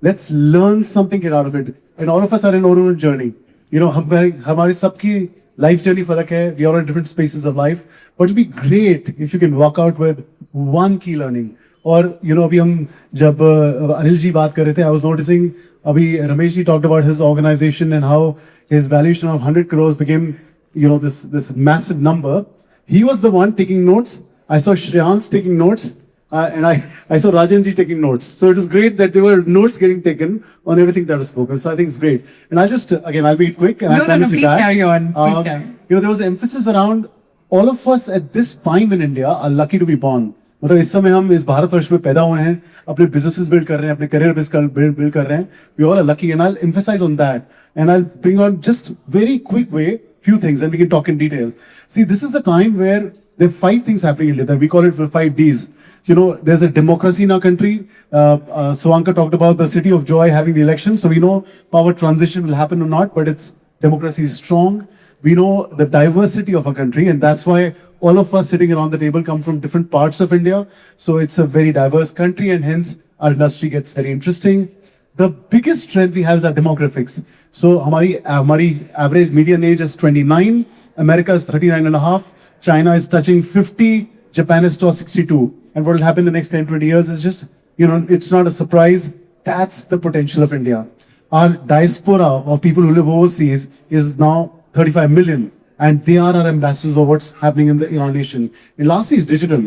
Let's learn something get out of it. And all of us are in our own journey. You know, हमारी सबकी life journey फर्क है. We are in different spaces of life. But it'll be great if you can walk out with one key learning. और you know, अभी हम जब अनिल जी बात कर रहे थे, I was noticing अभी Ramesh ji talked about his organization and how his valuation of 100 crores became, you know, this massive number. He was the one taking notes. I saw Shreyans taking notes. And I saw Rajanji taking notes. So it was great that there were notes getting taken on everything that was spoken. So I think it's great. And I'll just, again, I'll be quick. And I promise you please that. carry on. Please carry on. You know, there was emphasis around all of us at this time in India are lucky to be born. मतलब इस समय हम इस भारतवर्ष में पैदा हुए हैं, अपने businesses build कर रहे हैं, अपने career build कर रहे हैं. We all are lucky, and I'll emphasize on that. And I'll bring on just very quick way few things, and we can talk in detail. See, this is a time where there are 5 things happening in India. We call it the 5 Ds. You know, there's a democracy in our country. Suanka talked about the city of joy having the election. So we know power transition will happen or not, but its democracy is strong. We know the diversity of our country, and that's why all of us sitting around the table come from different parts of India. So it's a very diverse country, and hence our industry gets very interesting. The biggest strength we have is our demographics. So our average median age is 29. America is 39 and a half. China is touching 50. Japan is 62. And what will happen in the next 10, 20 years is just, you know, it's not a surprise. That's the potential of India. Our diaspora of people who live overseas is now 35 million. And they are our ambassadors of what's happening in our nation. And lastly is digital.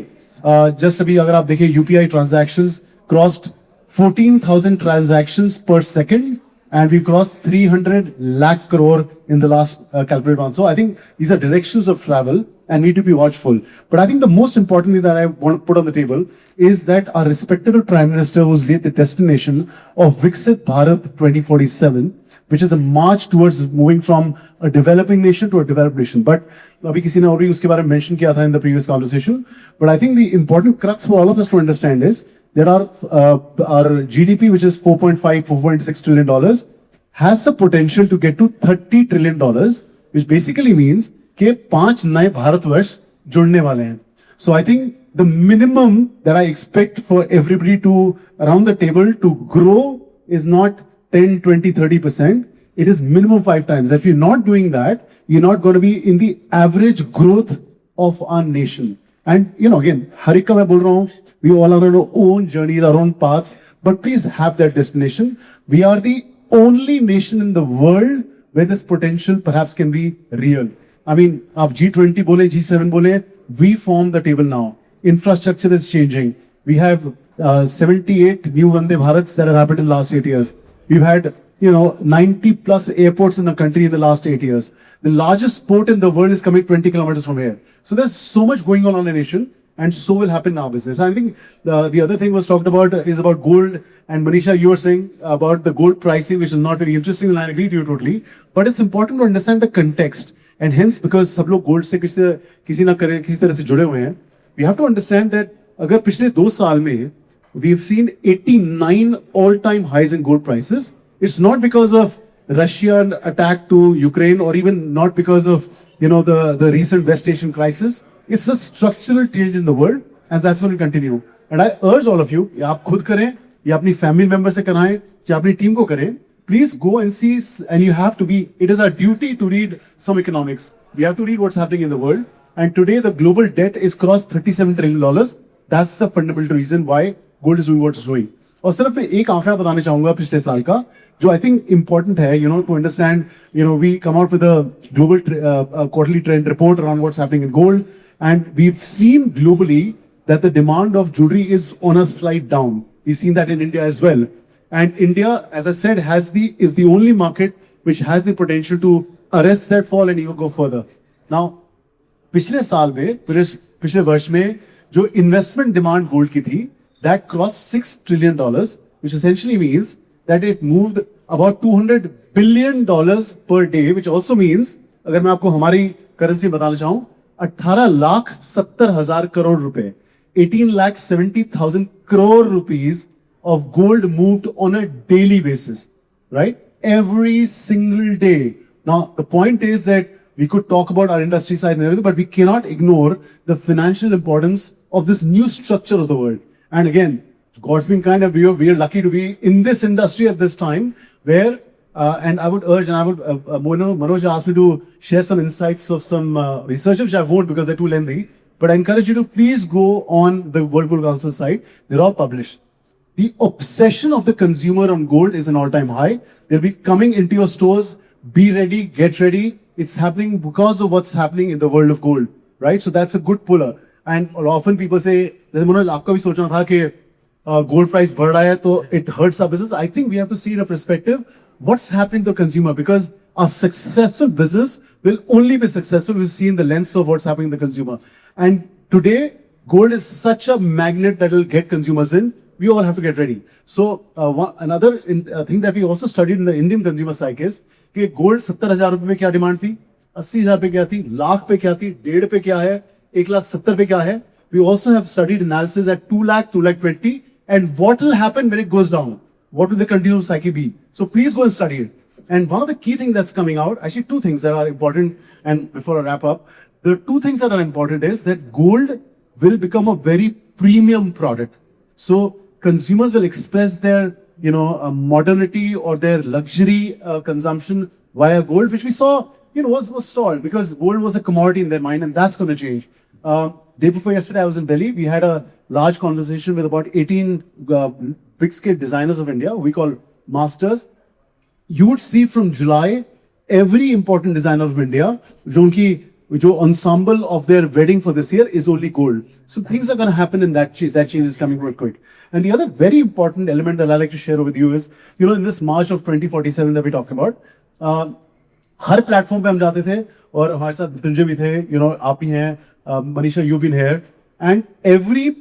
Just abhi agar aap dekhe, UPI transactions crossed 14,000 transactions per second. And we crossed 300 lakh crore in the last calculated one. So I think these are directions of travel and need to be watchful. But I think the most important thing that I want to put on the table is that our respectable Prime Minister who's laid the destination of Viksit Bharat 2047, which is a march towards moving from a developing nation to a developed nation. But abhi kisi ne aur bhi uske bare mein mention kiya tha in the previous conversation. But I think the important crux for all of us to understand is that our GDP, which is $4.6 trillion, has the potential to get to $30 trillion, which basically means कि 5 नए भारतवर्ष जुड़ने वाले हैं. So I think the minimum that I expect for everybody to around the table to grow is not 10, 20, 30%. It is minimum 5 times. If you're not doing that, you're not going to be in the average growth of our nation. And you know, again, हर एक का मैं बोल रहा हूँ, we all are on our own journeys, our own paths, but please have that destination. We are the only nation in the world where this potential perhaps can be real. I mean, आप G20 बोले, G7 बोले, we form the table now. Infrastructure is changing. We have 78 new Vande Bharats that have happened in the last 8 years. We've had, you know, 90 plus airports in the country in the last 8 years. The largest port in the world is coming 20 kilometers from here. So there's so much going on in the nation, and so will happen in our business. I think the other thing was talked about is about gold. And Manisha, you were saying about the gold pricing, which is not very interesting, and I agree to you totally. But it's important to understand the context. And hence, because सब लोग gold से किसी तरह से जुड़े हुए हैं, we have to understand that अगर पिछले 2 साल में we've seen 89 all-time highs in gold prices, it's not because of Russian attack to Ukraine or even not because of, you know, the recent West Asian crisis. It's a structural change in the world, and that's going to continue. And I urge all of you, या आप खुद करें, या अपनी family member से कराएं, या अपनी team को करें, please go and see, and you have to be, it is our duty to read some economics. We have to read what's happening in the world. And today the global debt is crossed $37 trillion. That's the fundamental reason why gold is doing what it's doing. और सिर्फ मैं एक आंकड़ा बताना चाहूंगा पिछले साल का, जो I think important है, you know, to understand, you know, we come out with a global quarterly trend report around what's happening in gold. And we've seen globally that the demand of jewelry is on a slide down. We've seen that in India as well. And India, as I said, is the only market which has the potential to arrest that fall and even go further. Now, पिछले साल में, पिछले वर्ष में जो investment demand gold की थी, that crossed $6 trillion, which essentially means that it moved about $200 billion per day, which also means, अगर मैं आपको हमारी currency बताना चाहूँ, 18,70,000 crore रुपए, 18,70,000 crore rupees of gold moved on a daily basis, right? Every single day. Now, the point is that we could talk about our industry side and everything, but we cannot ignore the financial importance of this new structure of the world. And again, God's been kind of, we are lucky to be in this industry at this time where, and I would urge, and I would, Manoj asked me to share some insights of some research, which I won't because they're too lengthy. But I encourage you to please go on the World Gold Council site. They're all published. The obsession of the consumer on gold is an all-time high. They'll be coming into your stores. Be ready, get ready. It's happening because of what's happening in the world of gold, right? So that's a good puller. And often people say, Manoj, आपका भी सोचना था कि gold price बढ़ रहा है, तो it hurts our business. I think we have to see in a perspective what's happening to the consumer, because a successful business will only be successful if you see in the lens of what's happening to the consumer. And today, gold is such a magnet that will get consumers in. We all have to get ready. So another thing that we also studied in the Indian consumer psyche is कि gold 70,000 रुपए में क्या demand थी, 80,000 पे क्या थी, लाख पे क्या थी, 1.5 पे क्या है, 1,70,000 पे क्या है. We also have studied analysis at 2 lakh, 2 lakh 20, and what will happen when it goes down? What will the consumer psyche be? So please go and study it. And one of the key things that's coming out, actually two things that are important, and before I wrap up, the two things that are important is that gold will become a very premium product. So consumers will express their, modernity or their luxury consumption via gold, which we saw, was stalled because gold was a commodity in their mind, and that's going to change. Day before yesterday, I was in Delhi. We had a large conversation with about 18 big-scale designers of India, we call masters. You would see from July, every important designer of India, जो ensemble of their wedding for this year is only gold. So things are going to happen in that change is coming quite quick. And the other very important element that I like to share with you is, in this March of 2047 that we talk about, her platform पे हम जाते थे और हमारे साथ मृत्युंजय भी थे, आप भी हैं, Manisha, you've been here, and every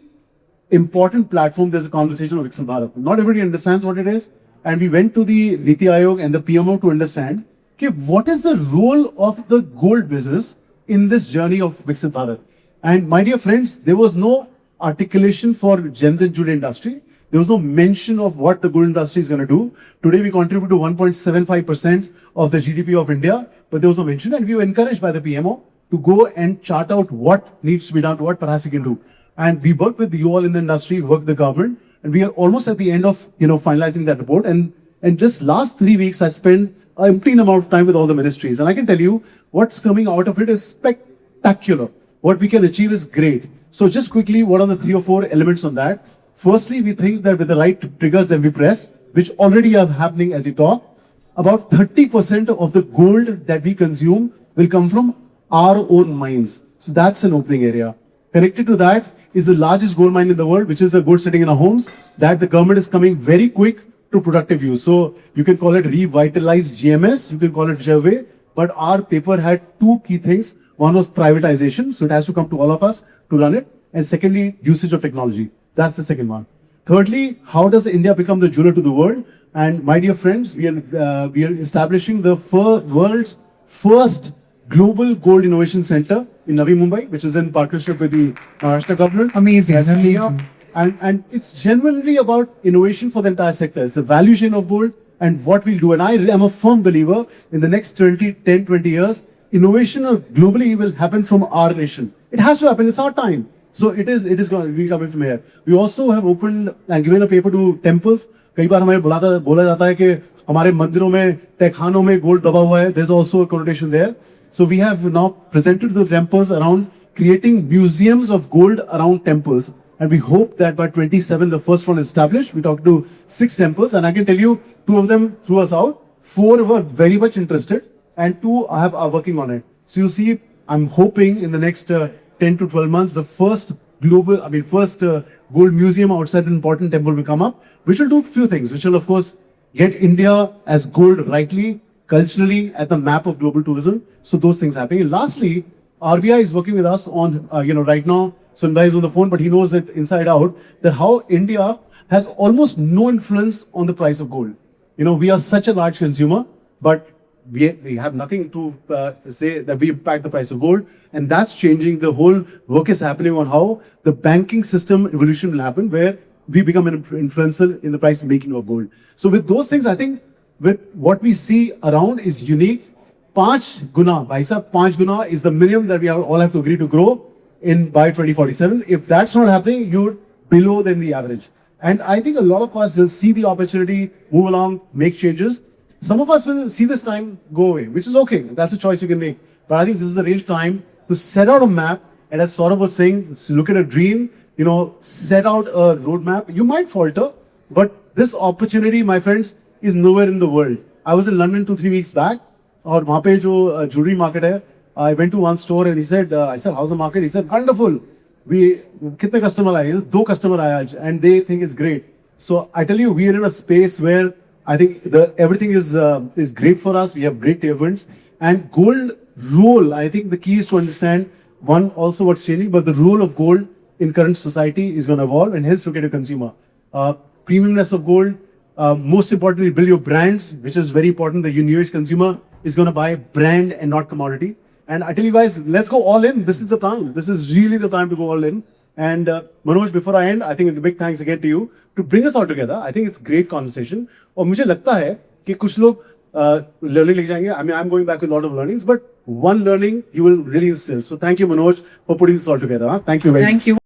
important platform there's a conversation of Viksit Bharat. Not everybody understands what it is, and we went to the Niti Aayog and the PMO to understand what is the role of the gold business in this journey of Viksit Bharat. And my dear friends, there was no articulation for gems and jewelry industry. There was no mention of what the gold industry is going to do. Today we contribute to 1.75% of the GDP of India, but there was no mention, and we were encouraged by the PMO to go and chart out what needs to be done, what perhaps we can do. And we work with you all in the industry, work with the government, and we are almost at the end of finalizing that report. And just last 3 weeks, I spent an empty amount of time with all the ministries, and I can tell you what's coming out of it is spectacular. What we can achieve is great. So just quickly, what are the 3 or 4 elements on that? Firstly, we think that with the right triggers that we pressed, which already are happening as we talk, about 30% of the gold that we consume will come from our own mines. So that's an opening area. Connected to that is the largest gold mine in the world, which is the gold sitting in our homes, that the government is coming very quick to productive use. So you can call it revitalized GMS, you can call it whichever way, but our paper had 2 key things. One was privatization, so it has to come to all of us to run it. And secondly, usage of technology. That's the second one. Thirdly, how does India become the jeweler to the world? And my dear friends, we are establishing the world's first Global Gold Innovation Center in Navi Mumbai, which is in partnership with the Maharashtra government. Amazing. Amazing. And it's genuinely about innovation for the entire sector. It's the value chain of gold and what we'll do. And I am a firm believer in the next 10, 20 years, innovation globally will happen from our nation. It has to happen. It's our time. So it is going to be coming from here. We also have opened and given a paper to temples. कई बार हमें बोला जाता है कि हमारे मंदिरों में, तहखानों में गोल्ड दबा हुआ है. There's also a connotation there. So we have now presented the temples around creating museums of gold around temples. And we hope that by 27, the first one is established. We talked to 6 temples, and I can tell you 2 of them threw us out. 4 were very much interested, and 2 are working on it. So you see, I'm hoping in the next 10 to 12 months, the first gold museum outside an important temple will come up, which will do a few things, which will of course get India as gold rightly, culturally at the map of global tourism. So those things happening. And lastly, RBI is working with us on, right now, Sundar is on the phone, but he knows it inside out, that how India has almost no influence on the price of gold. We are such a large consumer, but we have nothing to say that we impact the price of gold. And that's changing. The whole work is happening on how the banking system evolution will happen, where we become an influencer in the price making of gold. So with those things, I think with what we see around is unique. 5 guna, bhai sahab, 5 guna is the minimum that we all have to agree to grow by 2047. If that's not happening, you're below than the average. And I think a lot of us will see the opportunity, move along, make changes. Some of us will see this time go away, which is okay. That's a choice you can make. But I think this is the real time to set out a map. And as Saurav was saying, look at a dream, set out a roadmap. You might falter, but this opportunity, my friends, is nowhere in the world. I was in London 2-3 weeks back, और वहाँ पे जो jewelry market है, I went to one store and he said, I said, how's the market? He said, wonderful. कितने customer आए? 2 customer आए आज, and they think it's great. So I tell you, we are in a space where I think everything is great for us. We have great tailwinds, and gold role. I think the key is to understand one also what's changing, but the role of gold in current society is going to evolve, and hence look at a consumer. Premiumness of gold. Most importantly, build your brands, which is very important. The new age consumer is going to buy brand and not commodity. And I tell you guys, let's go all in. This is the time. This is really the time to go all in. And Manoj, before I end, I think a big thanks again to you to bring us all together. I think it's great conversation. और मुझे लगता है कि कुछ लोग learning लेके जाएंगे. I mean, I'm going back with a lot of learnings, but one learning you will really instill. So thank you, Manoj, for putting this all together. Huh? Thank you very much. Thank you.